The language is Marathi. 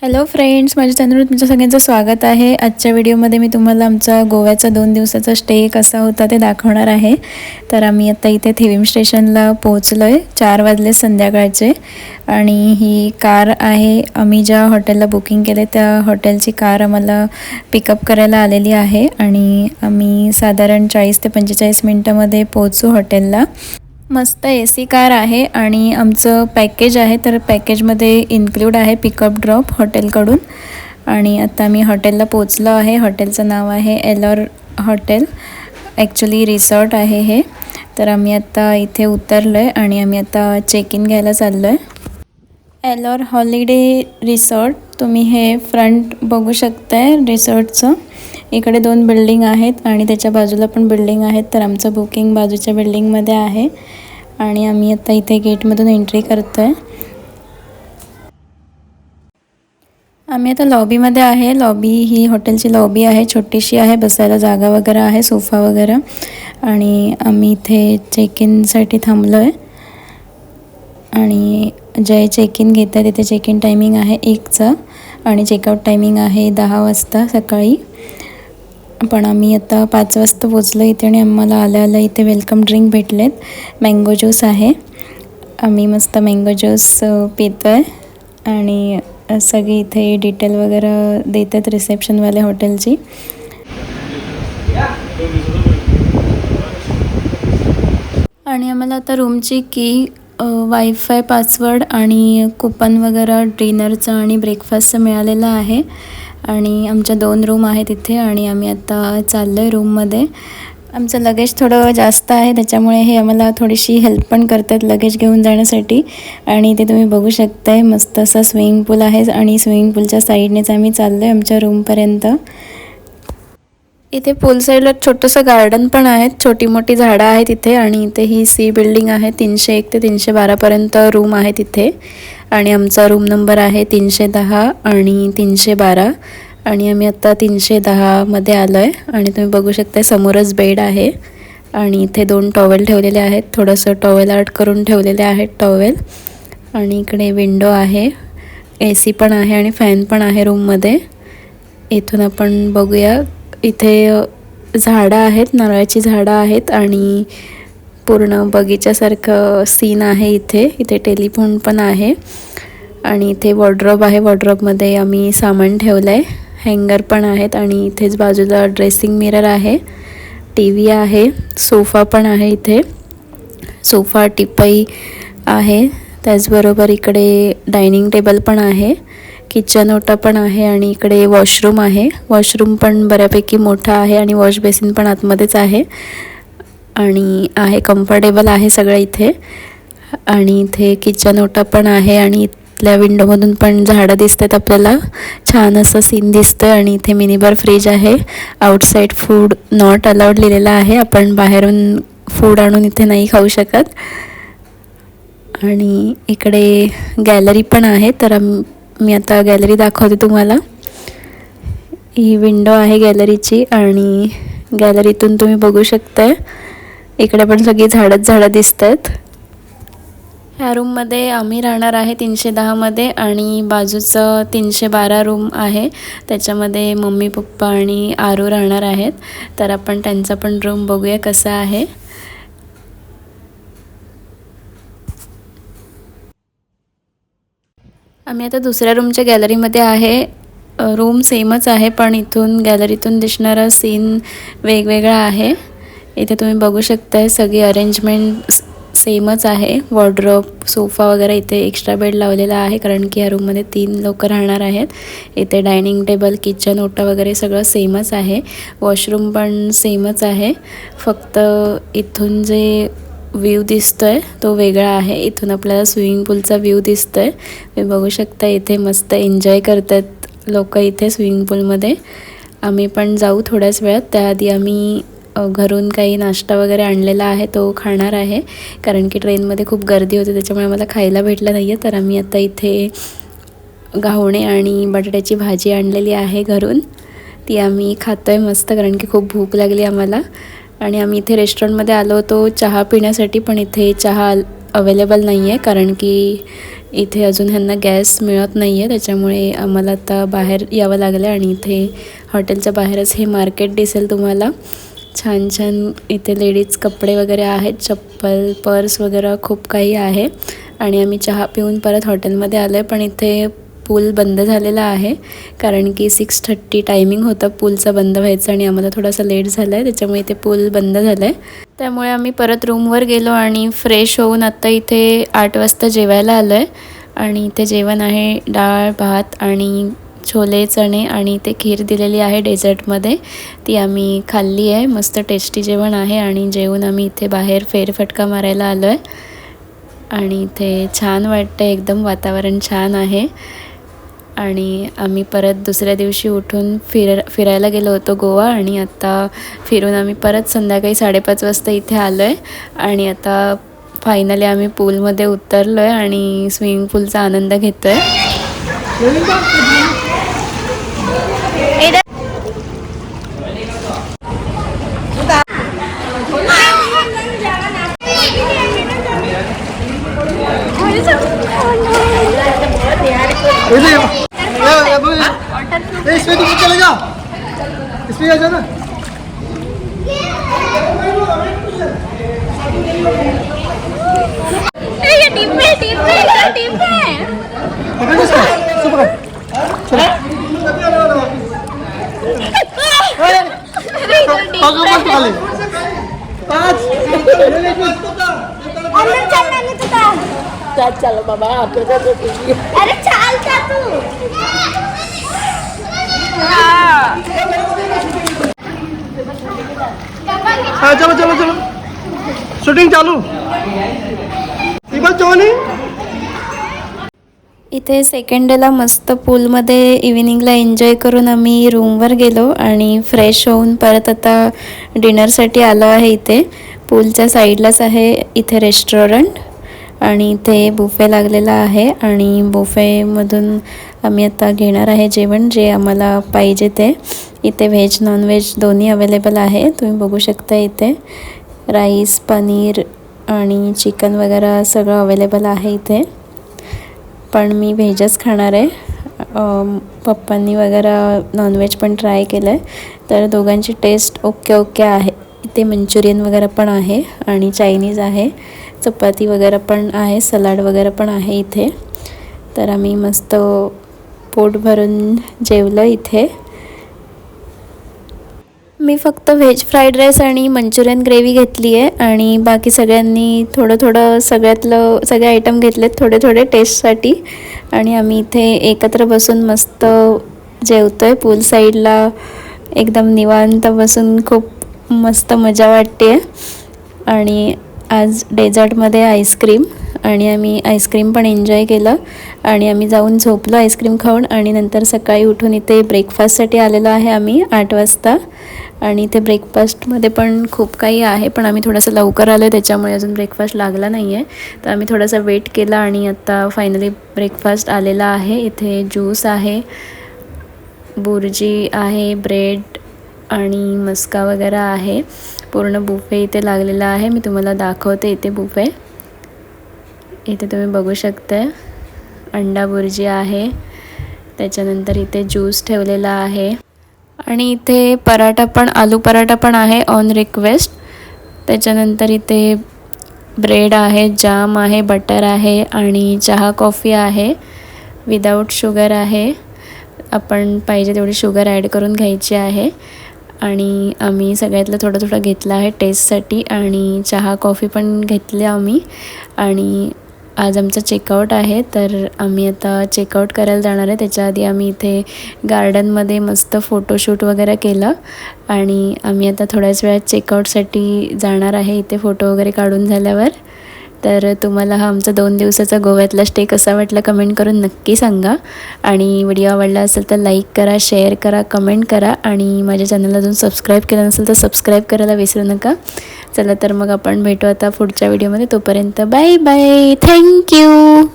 हॅलो फ्रेंड्स, माझ्या चॅनलवर तुमचं सगळ्यांचं स्वागत आहे. आजच्या व्हिडिओमध्ये मी तुम्हाला आमचा गोव्याचा 2 दिवसाचा स्टे कसा होता ते दाखवणार आहे. तर आम्ही आता इथे थिविम स्टेशनला पोहोचलो आहे. 4 वाजले संध्याकाळचे आणि ही कार आहे. आम्ही ज्या हॉटेलला बुकिंग केले त्या हॉटेलची कार आम्हाला पिकअप करायला आलेली आहे आणि आम्ही साधारण 40 ते 45 मिनटामध्ये पोहोचू हॉटेलला. मस्त AC कार आहे आणि आमचं पॅकेज आहे, तर पॅकेजमध्ये इन्क्लूड आहे पिकअप ड्रॉप हॉटेलकडून. आणि आता मी हॉटेलला पोचलो आहे. हॉटेलचं नाव आहे एलॉर हॉटेल. ॲक्च्युली रिसॉर्ट आहे हे. तर आम्ही आता इथे उतरलो आहे आणि आम्ही आता चेक इन घ्यायला चाललो आहे. एलॉर हॉलिडे रिसॉर्ट, तुम्ही हे फ्रंट बघू शकताय रिसॉर्टचं. इकडे 2 बिल्डिंग आहेत आणि त्याच्या बाजूला पण बिल्डिंग आहेत. तर आमचं बुकिंग बाजूच्या बिल्डिंगमध्ये आहे आणि आम्ही आता इथे गेटमधून एंट्री करतो आहे. आम्ही आता लॉबीमध्ये आहे. लॉबी ही हॉटेलची लॉबी आहे, छोटीशी आहे, बसायला जागा वगैरे आहे, सोफा वगैरे. आणि आम्ही इथे चेक इनसाठी थांबलो आहे आणि जे चेक इन घेत आहे तिथे चेक इन टायमिंग आहे 1चा आणि चेकआउट टायमिंग आहे 10 वाजता सकाळी. पण आम्ही आता 5 वाजता पोचलो इथे आणि आम्हाला आल्या इथे वेलकम ड्रिंक भेटलेत. मँगो ज्यूस आहे. आम्ही मस्त मँगो ज्यूस पितो आहे आणि सगळी इथे डिटेल वगैरे देतात रिसेप्शनवाले हॉटेलची. आणि आम्हाला आता रूमची की, वायफाय पासवर्ड आणि कुपन वगैरे डिनरचं आणि ब्रेकफास्टचं मिळालेलं आहे. आणि आमच्या 2 रूम आहेत इथे आणि आम्ही आता चाललो आहे रूममध्ये. आमचं लगेज थोडं जास्त आहे, त्याच्यामुळे हे आम्हाला थोडीशी हेल्प पण करतात लगेज घेऊन जाण्यासाठी. आणि इथे तुम्ही बघू शकताय मस्त असा स्विमिंग पूल आहे आणि स्विमिंग पूलच्या साईडनेच आम्ही चाललो आहे आमच्या रूमपर्यंत. इथे पूल साईडला छोटंसं गार्डन पण आहे, छोटी मोठी झाडं आहेत इथे. आणि इथे ही सी बिल्डिंग आहे. 301 ते 312पर्यंत रूम आहे तिथे. आणि आमचा रूम नंबर आहे 310 आणि 312 आणि आम्ही आता 310मध्ये आलो आहे. आणि तुम्ही बघू शकता समोरच बेड आहे आणि इथे 2 टॉवेल ठेवलेले आहेत, थोडंसं टॉवेल आर्ट करून ठेवलेले आहेत टॉवेल. आणि इकडे विंडो आहे, AC पण आहे आणि फॅन पण आहे रूममध्ये. इथून आपण बघूया, इथे झाडं आहेत, नारळाची झाडं आहेत आणि पूर्ण बगीच्यासारखं सीन आहे इथे. इथे टेलिफोन पण आहे आणि इथे वॉर्डरोब आहे. वॉर्डरोबमध्ये आम्ही सामान ठेवलं आहे. हँगर पण आहेत आणि इथेच बाजूला ड्रेसिंग मिरर आहे, TV आहे, सोफा पण आहे इथे. सोफा टिपाई आहे. त्याचबरोबर इकडे डायनिंग टेबल पण आहे, किचन ओटा पण आहे आणि इकडे वॉशरूम आहे. वॉशरूम पण बऱ्यापैकी मोठा आहे आणि वॉश बेसिन पण आतमध्येच आहे आणि आहे कम्फर्टेबल आहे सगळं इथे. आणि इथे किचन ओटा पण आहे आणि इथल्या विंडोमधून पण झाडं दिसत आहेत आपल्याला, छान असं सीन दिसतं. आणि इथे मिनीबार फ्रीज आहे. आउटसाईड फूड नॉट अलाउड लिहिलेलं आहे, आपण बाहेरून फूड आणून इथे नाही खाऊ शकत. आणि इकडे गॅलरी पण आहे, तर मी आता गॅलरी दाखवते तुम्हाला. ही विंडो आहे गॅलरीची आणि गॅलरीतून तुम्ही बघू शकताय इकडे पण सगळी झाडं दिसत आहेत. ह्या रूममध्ये आम्ही राहणार आहे 310मध्ये आणि बाजूचं 312 रूम आहे, त्याच्यामध्ये मम्मी पप्पा आणि आरू राहणार आहेत. तर आपण त्यांचा पण रूम बघूया कसा आहे. आम्ही आता दुसऱ्या रूमच्या गॅलरीमध्ये आहे. रूम सेमच आहे पण इथून गॅलरीतून दिसणारा सीन वेगवेगळा आहे. इथे तुम्ही बघू शकताय सगळी अरेंजमेंट सेमच आहे. वॉर्डरोब, सोफा वगैरे, इथे एक्स्ट्रा बेड लावलेला आहे कारण की या रूममध्ये 3 लोक राहणार आहेत. इथे डायनिंग टेबल, किचन ओटा वगैरे सगळं सेमच आहे. वॉशरूम पण सेमच आहे, फक्त इथून जे व्ह्यू दिसतोय तो वेगळा आहे. इथून आपल्याला स्विमिंग पूलचा व्ह्यू दिसतोय. तुम्ही बघू शकता इथे मस्त एन्जॉय करतात लोक इथे स्विमिंग पूलमध्ये. आम्ही पण जाऊ थोड्याच वेळात. त्याआधी आम्ही घरून काही नाश्ता वगैरे आणलेला आहे तो खाणार आहे कारण की ट्रेनमध्ये खूप गर्दी होती, त्याच्यामुळे मला खायला भेटलं नाही आहे. तर आम्ही आता इथे घावणे आणि बटाट्याची भाजी आणलेली आहे घरून, ती आम्ही खातो आहे मस्त कारण की खूप भूक लागली आम्हाला. आणि आम्ही इथे रेस्टॉरंटमध्ये आलो होतो चहा पिण्यासाठी, पण इथे चहा अवेलेबल नाही आहे कारण की इथे अजून ह्यांना गॅस मिळत नाही आहे, त्याच्यामुळे आम्हाला आता बाहेर यावं लागलं. आणि इथे हॉटेलच्या बाहेरच हे मार्केट दिसेल तुम्हाला. छान छान इथे लेडीज कपडे वगैरे आहेत, चप्पल, पर्स वगैरे खूप काही आहे. आणि आम्ही चहा पिऊन परत हॉटेलमध्ये आलो आहे, पण इथे पूल बंद झालेला आहे कारण की 6:30 टायमिंग होता पूलचा बंद व्हायचा आणि आम्हाला थोडासा लेट झाला आहे, त्याच्यामुळे इथे पूल बंद झाला आहे. त्यामुळे आम्ही परत रूमवर गेलो आणि फ्रेश होऊन आत्ता इथे 8 वाजता जेवायला आलो आहे. आणि इथे जेवण आहे डाळ भात आणि छोले चणे आणि इथे खीर दिलेली आहे डेझर्टमध्ये, ती आम्ही खाल्ली आहे. मस्त टेस्टी जेवण आहे. आणि जेवून आम्ही इथे बाहेर फेरफटका मारायला आलो आहे. आणि इथे छान वाटतं, एकदम वातावरण छान आहे. आणि आम्ही परत दुसऱ्या दिवशी उठून फिरायला गेलो होतो गोवा. आणि आता फिरून आम्ही परत संध्याकाळी 5:30 वाजता इथे आलो आहे. आणि आता फायनली आम्ही पूलमध्ये उतरलो आहे आणि स्विमिंग पूलचा आनंद घेतो आहे. इसमें तो चलेगा, इसमें आ जाना। ये टीम में पकड़ इसको, इसको पकड़, चलो। पकड़ मत वाले। 5 चलो बाबा अरे चाल का तू हाँ चलो चलो चलो, शूटिंग चालू। इथे सेकंड डेला मस्त पूलमध्ये इव्हिनिंगला एन्जॉय करून आम्ही रूमवर गेलो आणि फ्रेश होऊन परत आता डिनरसाठी आलो आहे. इथे पूलच्या साईडलाच आहे इथे रेस्टॉरंट आणि इथे बुफे लागलेला आहे. आणि बुफेमधून आम्ही आता घेणार आहे जेवण जे आम्हाला पाहिजे ते. इथे व्हेज नॉनव्हेज दोन्ही अवेलेबल आहे, तुम्ही बघू शकता. इथे राईस, पनीर आणि चिकन वगैरे सगळं अवेलेबल आहे इथे. पण मी व्हेजच खाणार आहे. पप्पांनी वगैरे नॉनव्हेज पण ट्राय केलं आहे, तर दोघांची टेस्ट ओके आहे. इथे मंचुरियन वगैरे पण आहे आणि चायनीज आहे, चपाती वगैरे पण आहे, सलाड वगैरे पण आहे इथे. तर आम्ही मस्त पोट भरून जेवलं इथे. मी फक्त व्हेज फ्राईड राईस आणि मंचुरियन ग्रेव्ही घेतली आहे आणि बाकी सगळ्यांनी थोडं सगळे आयटम घेतलेत थोडे टेस्टसाठी. आणि आम्ही इथे एकत्र बसून मस्त जेवतो आहे पूल साईडला, एकदम निवांत बसून. खूप मस्त मजा वाटते. आणि आज डेझर्टमध्ये आईस्क्रीम आणि आम्ही आईस्क्रीम पण एन्जॉय केलं. आणि आम्ही जाऊन झोपलो आईस्क्रीम खाऊन. आणि नंतर सकाळी उठून इथे ब्रेकफास्टसाठी आलेलो आहे आम्ही 8 वाजता. आणि इथे ब्रेकफास्टमध्ये पण खूप काही आहे, पण आम्ही थोडंसं लवकर आलो आहे त्याच्यामुळे अजून ब्रेकफास्ट लागला नाही आहे. तर आम्ही थोडासा वेट केला आणि आता फायनली ब्रेकफास्ट आलेला आहे. इथे ज्यूस आहे, बुर्जी आहे, ब्रेड आणि मस्का वगैरे आहे. पूर्ण बुफे इथे लागलेला आहे. मी तुम्हाला दाखवते इथे बुफे. इथे तुम्ही बघू शकता अंडा बुर्जी आहे, त्याच्यानंतर इथे ज्यूस ठेवलेला आहे. आणि इथे पराठा पण, आलू पराठा पण आहे ऑन रिक्वेस्ट. त्याच्यानंतर इथे ब्रेड आहे, जाम आहे, बटर आहे आणि चहा कॉफी आहे, विदाऊट शुगर आहे. आपण पाहिजे तेवढी शुगर ॲड करून घ्यायची आहे. आणि आम्ही सगळ्यातलं थोडं घेतलं आहे टेस्टसाठी. आणि चहा कॉफी पण घेतली आम्ही. आणि आज आमचं चेकआउट आहे, तर आम्ही आता चेकआउट करायला जाणार आहे. त्याच्या आधी आम्ही इथे गार्डनमध्ये मस्त फोटोशूट वगैरे केलं. आणि आम्ही आता थोड्याच वेळात चेकआउटसाठी जाणार आहे इथे फोटो वगैरे काढून झाल्यावर. तर तुम्हाला हा आमचा 2 दिवसाचा गोव्यातला स्टे कसा वाटला कमेंट करून नक्की सांगा. आणि व्हिडिओ आवडला असेल तर लाईक करा, शेअर करा, कमेंट करा. आणि माझ्या चॅनलला अजून सबस्क्राईब केलं नसेल तर सबस्क्राईब करायला विसरू नका. चला तर मग आपण भेटू आता पुढच्या व्हिडिओमध्ये. तोपर्यंत बाय बाय, थँक्यू.